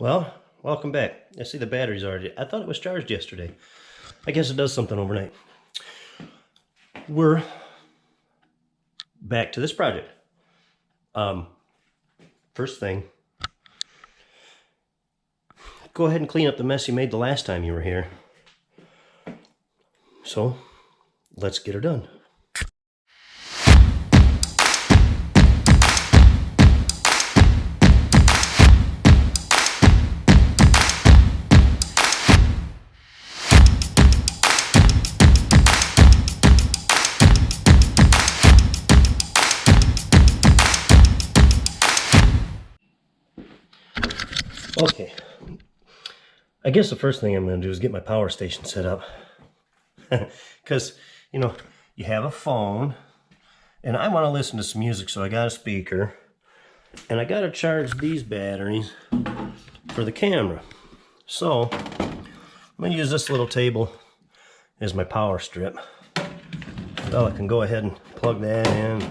Well, welcome back. I see the battery's already... I thought it was charged yesterday. I guess it does something overnight. We're back to this project. First thing, go ahead and clean up the mess you made the last time you were here. So, let's get her done. Okay, I guess the first thing I'm going to do is get my power station set up. Because, you know, you have a phone, and I want to listen to some music, so I got a speaker. And I got to charge these batteries for the camera. So, I'm going to use this little table as my power strip. Well, I can go ahead and plug that in.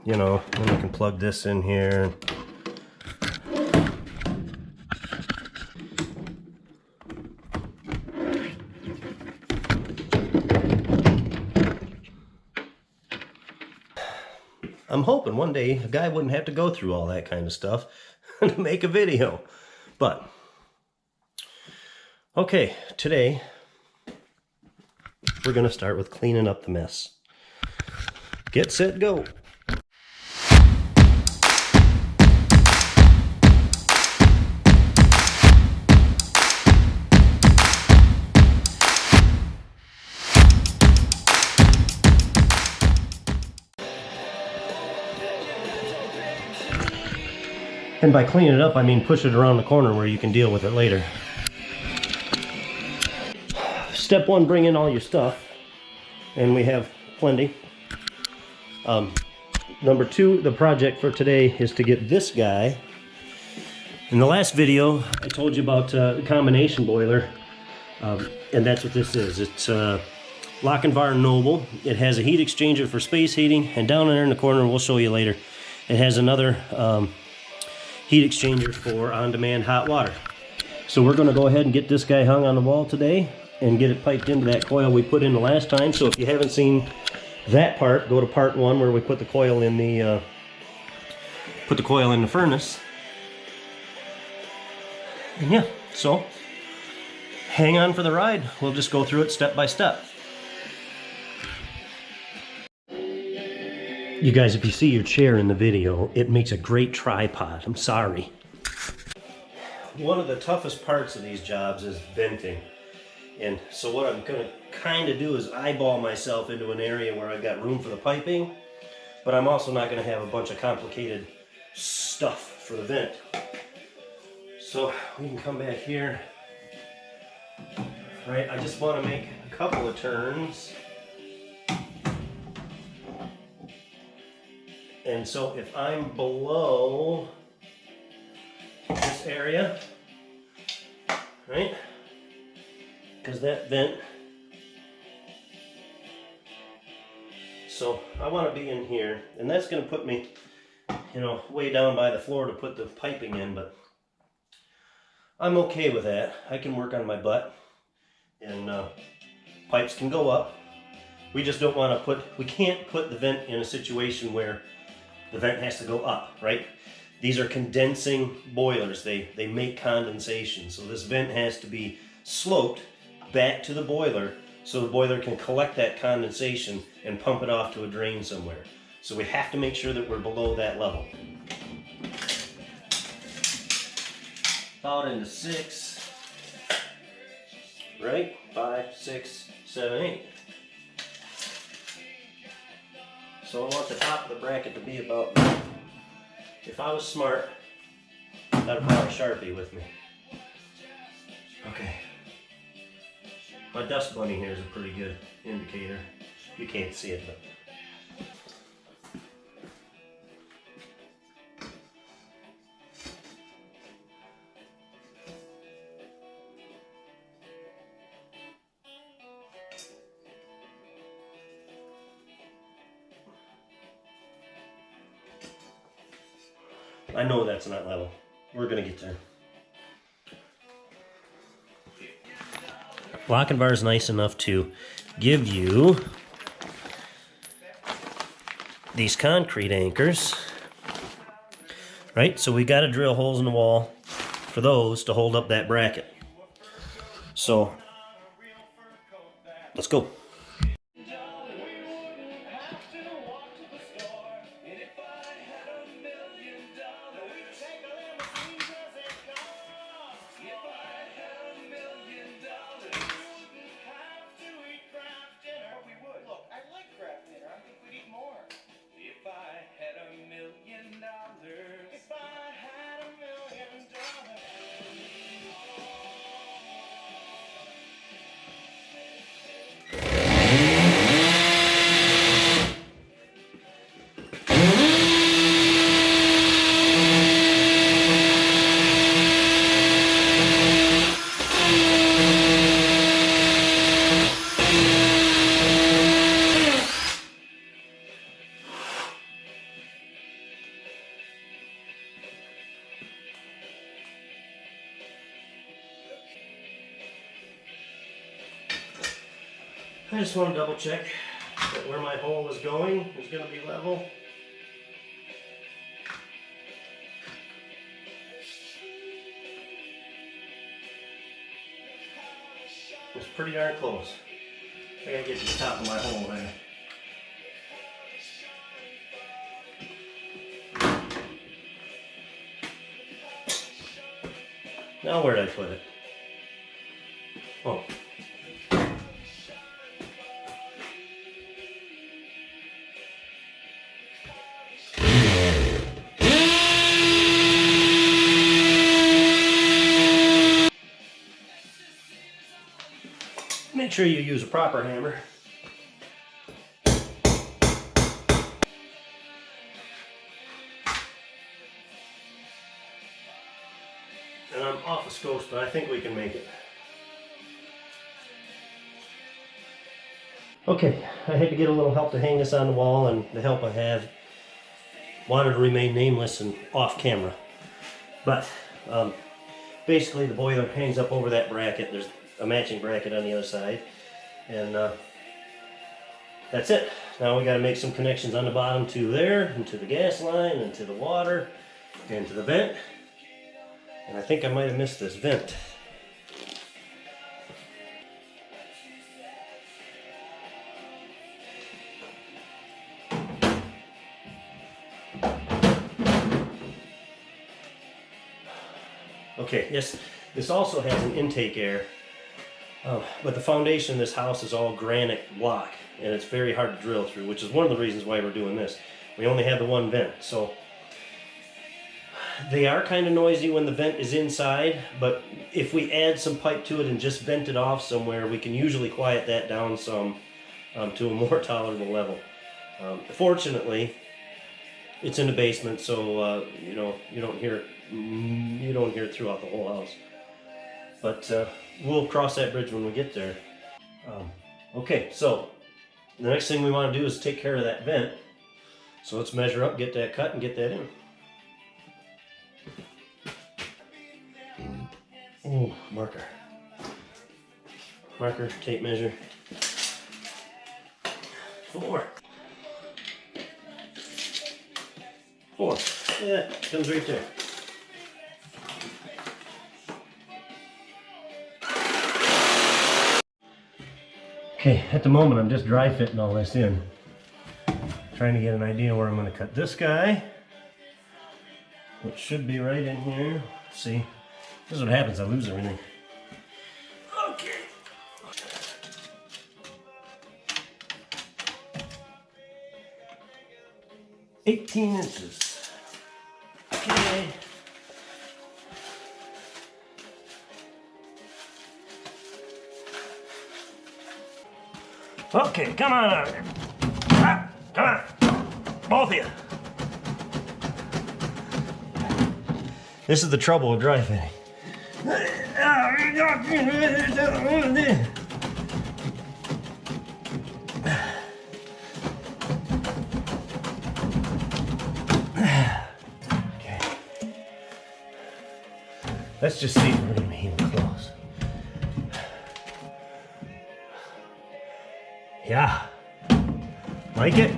You know, then I can plug this in here. I'm hoping one day a guy wouldn't have to go through all that kind of stuff to make a video. But, okay, today we're going to start with cleaning up the mess. Get set, go. And by cleaning it up, I mean push it around the corner where you can deal with it later. Step one, bring in all your stuff. And we have plenty. Number two, the project for today is to get this guy. In the last video, I told you about the combination boiler. And that's what this is. It's Lochinvar Noble. It has a heat exchanger for space heating. And down there in the corner, we'll show you later, it has another heat exchanger for on-demand hot water. So we're going to go ahead and get this guy hung on the wall today and get it piped into that coil we put in the last time. So if you haven't seen that part, go to part one where we put the coil in the furnace. And yeah, so hang on for the ride. We'll just go through it step by step. You guys, if you see your chair in the video, it makes a great tripod. I'm sorry. One of the toughest parts of these jobs is venting. And so what I'm going to kind of do is eyeball myself into an area where I've got room for the piping, but I'm also not going to have a bunch of complicated stuff for the vent. So we can come back here. Right, I just want to make a couple of turns. And so if I'm below this area, right, because that vent, so I want to be in here, and that's going to put me, you know, way down by the floor to put the piping in, but I'm okay with that. I can work on my butt, and pipes can go up. We just don't want to we can't put the vent in a situation where the vent has to go up, right? These are condensing boilers. They make condensation. So this vent has to be sloped back to the boiler so the boiler can collect that condensation and pump it off to a drain somewhere. So we have to make sure that we're below that level. About into 6, right? 5, 6, 7, 8. So I want the top of the bracket to be about, if I was smart, I'd have brought a Sharpie with me. Okay. My dust bunny here is a pretty good indicator. You can't see it, but. I know that's not level. We're gonna get there. Lochinvar is nice enough to give you these concrete anchors, right? So we got to drill holes in the wall for those to hold up that bracket. So let's go. I just want to double check that where my hole is going is going to be level. It's pretty darn close. I gotta get to the top of my hole there. Now where did I put it? Oh. Make sure you use a proper hammer. And I'm off a scopes, but I think we can make it. Okay, I had to get a little help to hang this on the wall, and the help I have wanted to remain nameless and off camera. But basically the boiler hangs up over that bracket. There's a matching bracket on the other side, and that's it. Now we got to make some connections on the bottom to there, and to the gas line, and to the water, and to the vent. And I think I might have missed this vent. Okay, yes, this also has an intake air, but the foundation of this house is all granite block, and it's very hard to drill through, which is one of the reasons why we're doing this. We only have the one vent, so they are kind of noisy when the vent is inside, but if we add some pipe to it and just vent it off somewhere, we can usually quiet that down some to a more tolerable level. Fortunately, it's in the basement, so you know, you don't hear it throughout the whole house. But we'll cross that bridge when we get there. Okay, so the next thing we want to do is take care of that vent. So let's measure up, get that cut, and get that in. Oh, marker. Marker, tape measure. 4. Yeah, comes right there. Okay, at the moment I'm just dry fitting all this in. Trying to get an idea where I'm going to cut this guy, which should be right in here. Let's see. This is what happens, I lose everything. Okay. $18 Okay. Okay, come on out here. Ah, come on. Both of you. This is the trouble with dry fitting. Let's just see if we're gonna be even close. Yeah. Like it?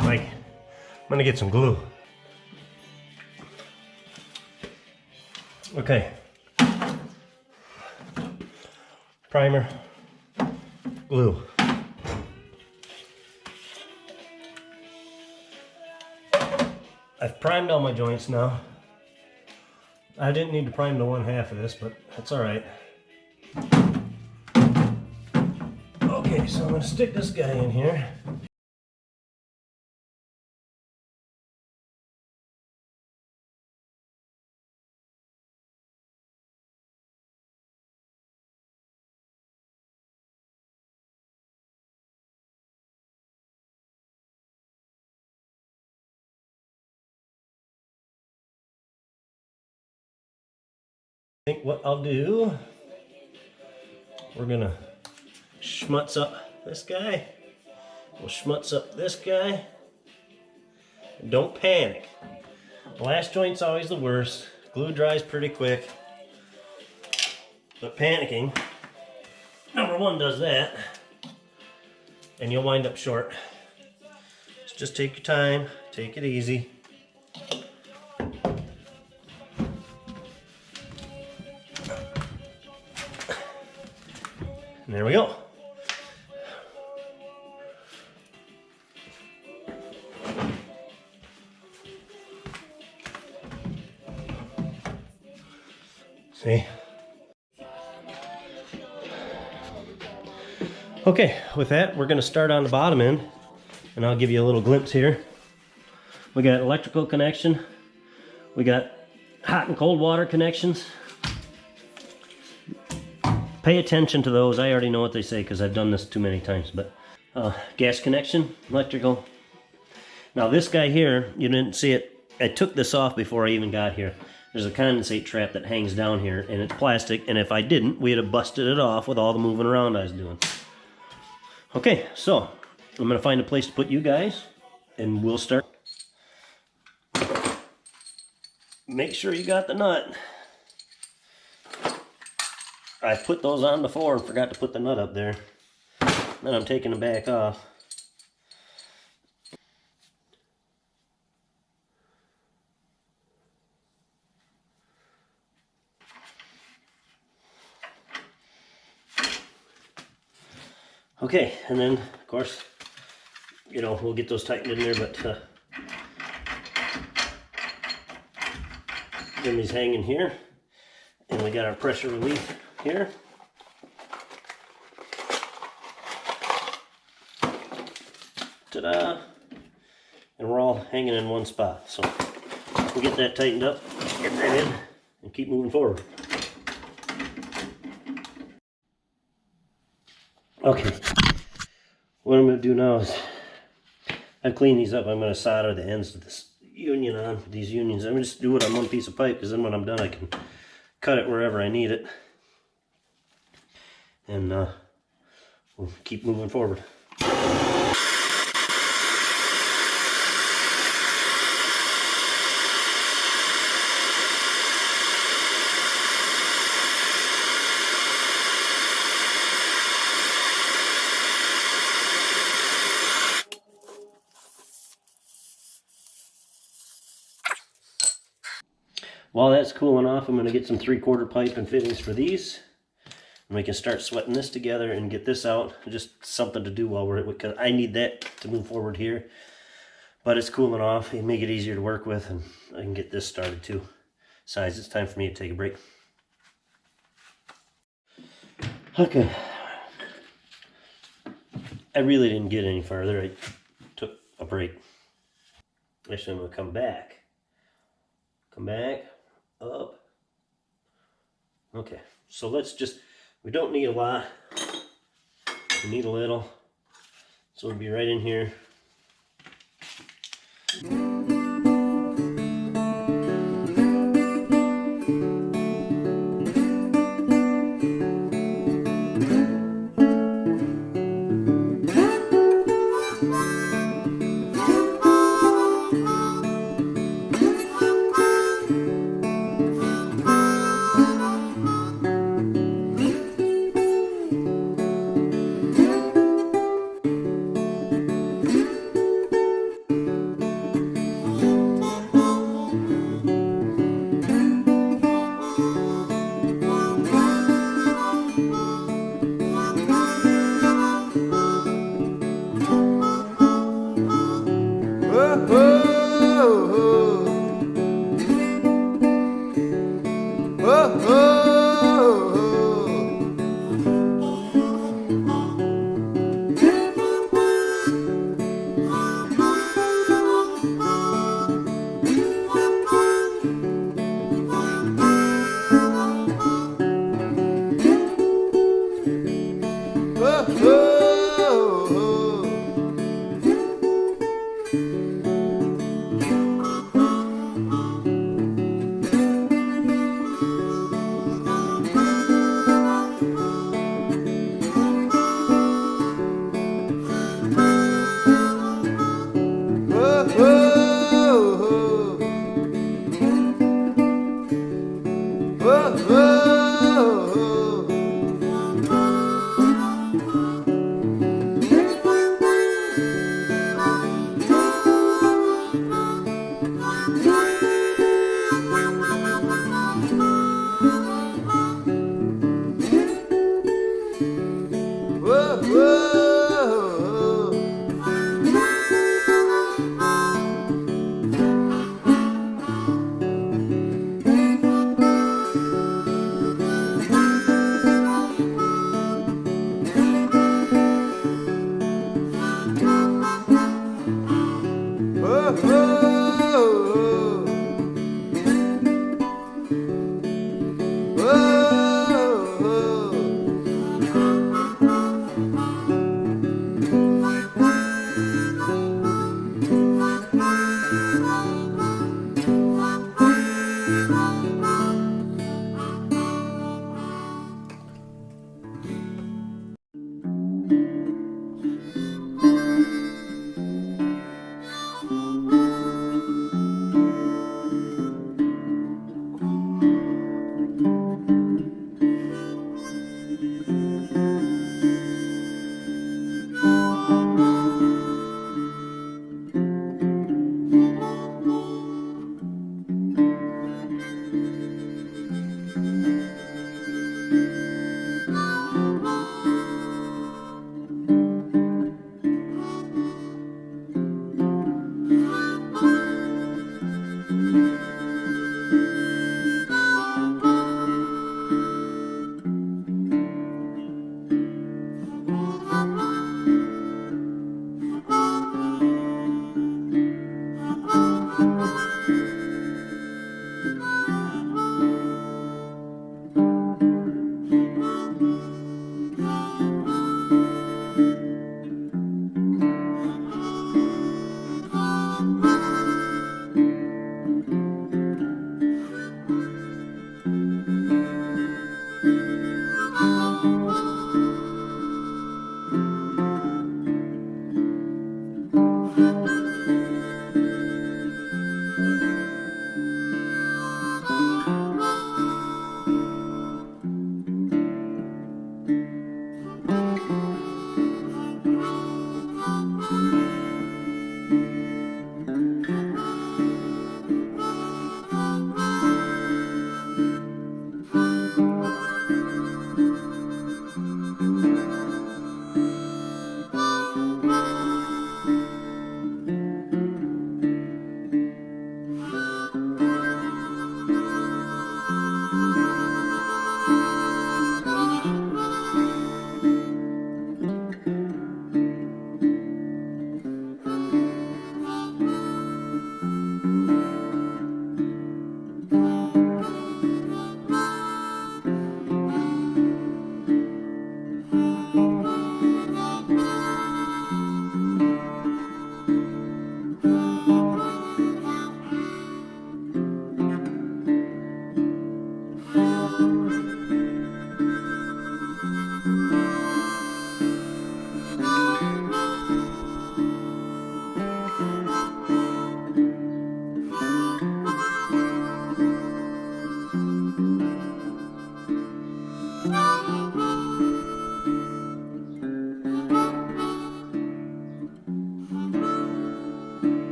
Like it. I'm gonna get some glue. Okay. Primer. Glue. I've primed all my joints now. I didn't need to prime the 1/2 of this, but that's all right. Okay, so I'm going to stick this guy in here. I think what I'll do, we're going to schmutz up this guy. We'll schmutz up this guy. And don't panic. The last joint's always the worst. Glue dries pretty quick. But panicking, number one, does that. And you'll wind up short. So just take your time. Take it easy. And there we go. See? Okay, with that, we're going to start on the bottom end, and I'll give you a little glimpse here. We got electrical connection. We got hot and cold water connections. Pay attention to those. I already know what they say because I've done this too many times. But gas connection, electrical. Now this guy here, you didn't see it. I took this off before I even got here. There's a condensate trap that hangs down here, and it's plastic. And if I didn't, we'd have busted it off with all the moving around I was doing. Okay, so I'm going to find a place to put you guys, and we'll start. Make sure you got the nut. I put those on before and forgot to put the nut up there. Then I'm taking them back off. Okay, and then of course, you know, we'll get those tightened in there, but then these hanging here, and we got our pressure relief here. Ta-da! And we're all hanging in one spot. So we'll get that tightened up, get that in, and keep moving forward. Okay, what I'm going to do now is, I've cleaned these up. I'm going to solder the ends of this union on, these unions. I'm going to just do it on one piece of pipe, because then when I'm done I can cut it wherever I need it. And we'll keep moving forward. While that's cooling off, I'm going to get some 3/4 pipe and fittings for these. And we can start sweating this together and get this out. Just something to do while we're, because I need that to move forward here. But it's cooling off. It'll make it easier to work with, and I can get this started too. Besides, it's time for me to take a break. Okay. I really didn't get any farther. I took a break. Actually, I'm going to come back. Come back. Up. Okay, so let's just, we don't need a lot, we need a little, so we'll be right in here.